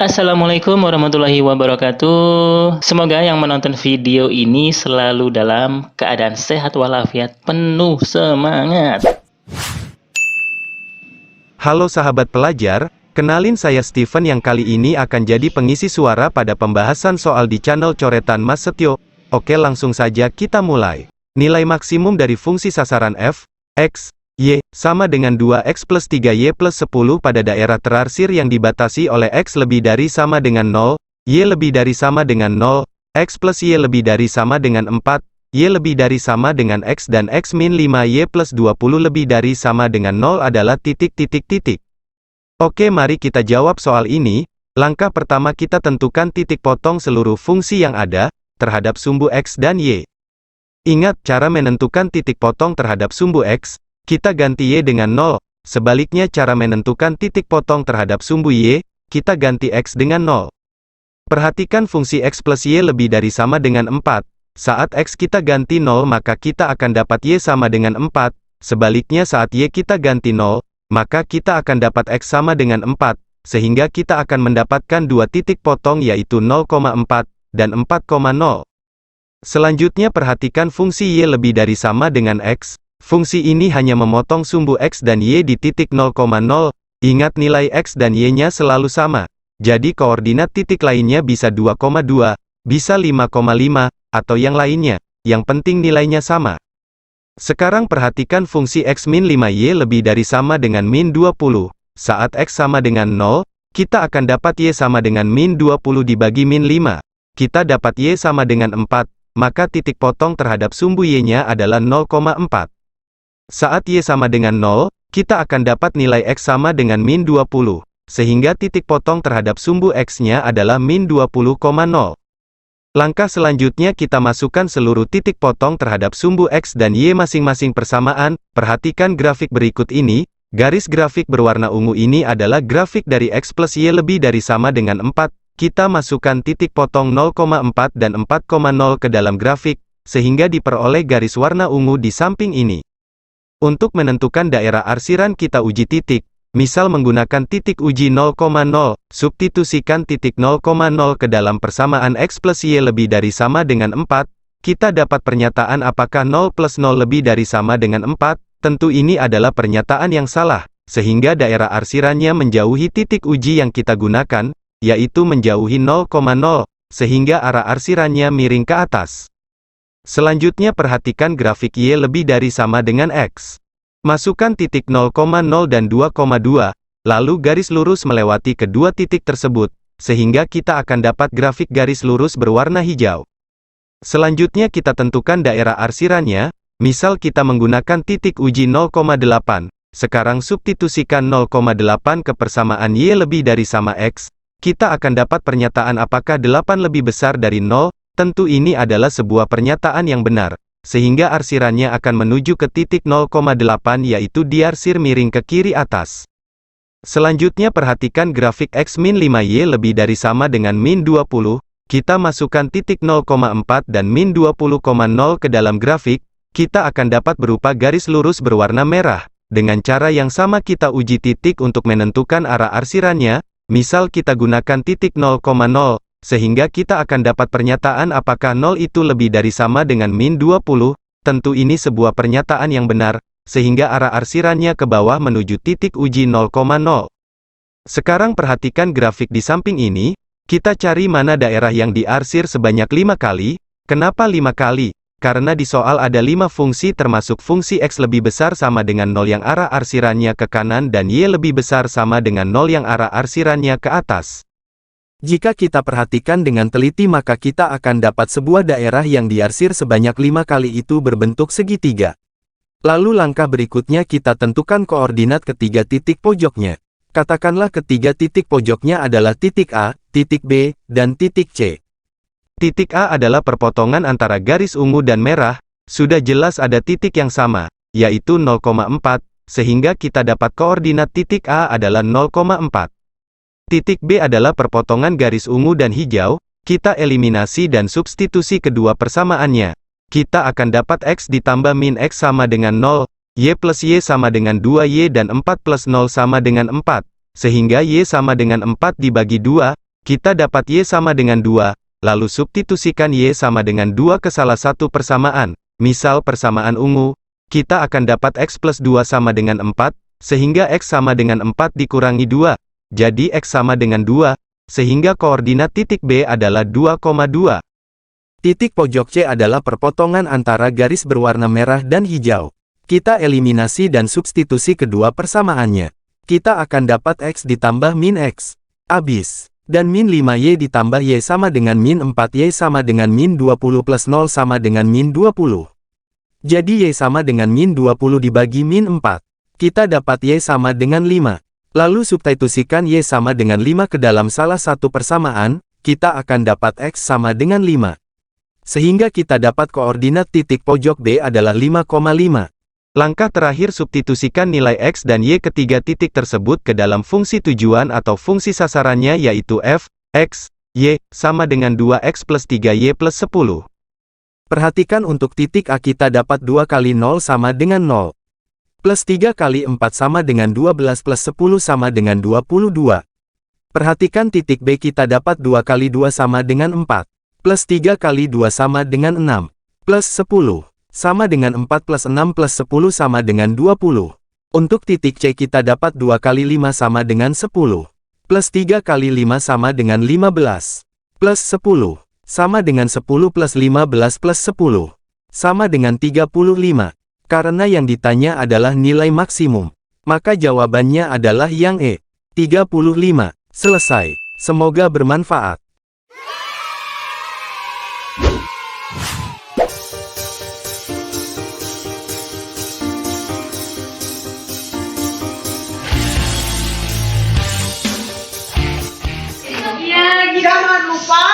Assalamualaikum warahmatullahi wabarakatuh. Semoga yang menonton video ini selalu dalam keadaan sehat walafiat, penuh semangat. Halo sahabat pelajar, kenalin saya Steven yang kali ini akan jadi pengisi suara pada pembahasan soal di channel Coretan Mas Setio. Oke, langsung saja kita mulai. Nilai maksimum dari fungsi sasaran f, x, y, sama dengan 2x plus 3y plus 10 pada daerah terarsir yang dibatasi oleh x lebih dari sama dengan 0, y lebih dari sama dengan 0, x plus y lebih dari sama dengan 4, y lebih dari sama dengan x dan x min 5y plus 20 lebih dari sama dengan 0 adalah titik-titik-titik. Oke, mari kita jawab soal ini. Langkah pertama kita tentukan titik potong seluruh fungsi yang ada, terhadap sumbu x dan y. Ingat, cara menentukan titik potong terhadap sumbu x, kita ganti y dengan 0. Sebaliknya cara menentukan titik potong terhadap sumbu y, kita ganti x dengan 0. Perhatikan fungsi x plus y lebih dari sama dengan 4. Saat x kita ganti 0 maka kita akan dapat y sama dengan 4. Sebaliknya saat y kita ganti 0, maka kita akan dapat x sama dengan 4. Sehingga kita akan mendapatkan dua titik potong yaitu 0,4 dan 4,0. Selanjutnya perhatikan fungsi y lebih dari sama dengan x. Fungsi ini hanya memotong sumbu x dan y di titik 0,0. Ingat nilai x dan y-nya selalu sama. Jadi koordinat titik lainnya bisa 2,2, bisa 5,5, atau yang lainnya. Yang penting nilainya sama. Sekarang perhatikan fungsi x min 5y lebih dari sama dengan min 20. Saat x sama dengan 0, kita akan dapat y sama dengan min 20 dibagi min 5. Kita dapat y sama dengan 4, maka titik potong terhadap sumbu y-nya adalah 0,4. Saat y sama dengan 0, kita akan dapat nilai x sama dengan min 20, sehingga titik potong terhadap sumbu x-nya adalah min 20,0. Langkah selanjutnya kita masukkan seluruh titik potong terhadap sumbu x dan y masing-masing persamaan. Perhatikan grafik berikut ini, garis grafik berwarna ungu ini adalah grafik dari x plus y lebih dari sama dengan 4. Kita masukkan titik potong 0,4 dan 4,0 ke dalam grafik, sehingga diperoleh garis warna ungu di samping ini. Untuk menentukan daerah arsiran kita uji titik, misal menggunakan titik uji 0,0, substitusikan titik 0,0 ke dalam persamaan x plus y lebih dari sama dengan 4, kita dapat pernyataan apakah 0 plus 0 lebih dari sama dengan 4, tentu ini adalah pernyataan yang salah, sehingga daerah arsirannya menjauhi titik uji yang kita gunakan, yaitu menjauhi 0,0, sehingga arah arsirannya miring ke atas. Selanjutnya perhatikan grafik y lebih dari sama dengan x. Masukkan titik 0,0 dan 2,2, lalu garis lurus melewati kedua titik tersebut, sehingga kita akan dapat grafik garis lurus berwarna hijau. Selanjutnya kita tentukan daerah arsirannya, misal kita menggunakan titik uji 0,8. Sekarang substitusikan 0,8 ke persamaan y lebih dari sama x, kita akan dapat pernyataan apakah 8 lebih besar dari 0, tentu ini adalah sebuah pernyataan yang benar, sehingga arsirannya akan menuju ke titik 0,8 yaitu diarsir miring ke kiri atas. Selanjutnya perhatikan grafik x min 5y lebih dari sama dengan min 20, kita masukkan titik 0,4 dan min 20,0 ke dalam grafik, kita akan dapat berupa garis lurus berwarna merah. Dengan cara yang sama kita uji titik untuk menentukan arah arsirannya, misal kita gunakan titik 0,0, sehingga kita akan dapat pernyataan apakah 0 itu lebih dari sama dengan min 20, tentu ini sebuah pernyataan yang benar, sehingga arah arsirannya ke bawah menuju titik uji 0,0. Sekarang perhatikan grafik di samping ini, kita cari mana daerah yang diarsir sebanyak 5 kali, kenapa 5 kali? Karena di soal ada 5 fungsi termasuk fungsi x lebih besar sama dengan 0 yang arah arsirannya ke kanan dan y lebih besar sama dengan 0 yang arah arsirannya ke atas. Jika kita perhatikan dengan teliti maka kita akan dapat sebuah daerah yang diarsir sebanyak 5 kali itu berbentuk segitiga. Lalu langkah berikutnya kita tentukan koordinat ketiga titik pojoknya. Katakanlah ketiga titik pojoknya adalah titik A, titik B, dan titik C. Titik A adalah perpotongan antara garis ungu dan merah, sudah jelas ada titik yang sama, yaitu 0,4, sehingga kita dapat koordinat titik A adalah 0,4. Titik B adalah perpotongan garis ungu dan hijau, kita eliminasi dan substitusi kedua persamaannya. Kita akan dapat x ditambah min x sama dengan 0, y plus y sama dengan 2y dan 4 plus 0 sama dengan 4. Sehingga y sama dengan 4 dibagi 2, Kita dapat Y sama dengan 2, lalu substitusikan Y sama dengan 2 ke salah satu persamaan, misal persamaan ungu, kita akan dapat X plus 2 sama dengan 4, sehingga X sama dengan 4 dikurangi 2, jadi X sama dengan 2, sehingga koordinat titik B adalah 2,2. Titik pojok C adalah perpotongan antara garis berwarna merah dan hijau. Kita eliminasi dan substitusi kedua persamaannya. Kita akan dapat X ditambah min X. Abis. Dan min 5Y ditambah Y sama dengan min 4Y sama dengan min 20 plus 0 sama dengan min 20. Jadi Y sama dengan min 20 dibagi min 4. Kita dapat Y sama dengan 5. Lalu substitusikan Y sama dengan 5 ke dalam salah satu persamaan, kita akan dapat X sama dengan 5. Sehingga kita dapat koordinat titik pojok B adalah 5,5. Langkah terakhir substitusikan nilai X dan Y ketiga titik tersebut ke dalam fungsi tujuan atau fungsi sasarannya yaitu f, X, Y, sama dengan 2X plus 3Y plus 10. Perhatikan untuk titik A kita dapat 2 kali 0 sama dengan 0. Plus 3 kali 4 sama dengan 12 plus 10 sama dengan 22. Perhatikan titik B kita dapat 2 kali 2 sama dengan 4. Plus 3 kali 2 sama dengan 6. Plus 10. Sama dengan 4 plus 6 plus 10 sama dengan 20. Untuk titik C kita dapat 2 kali 5 sama dengan 10. Plus 3 kali 5 sama dengan 15. Plus 10. Sama dengan 10 plus 15 plus 10. Sama dengan 35. Karena yang ditanya adalah nilai maksimum, maka jawabannya adalah yang E. 35. Selesai. Semoga bermanfaat. Jangan lupa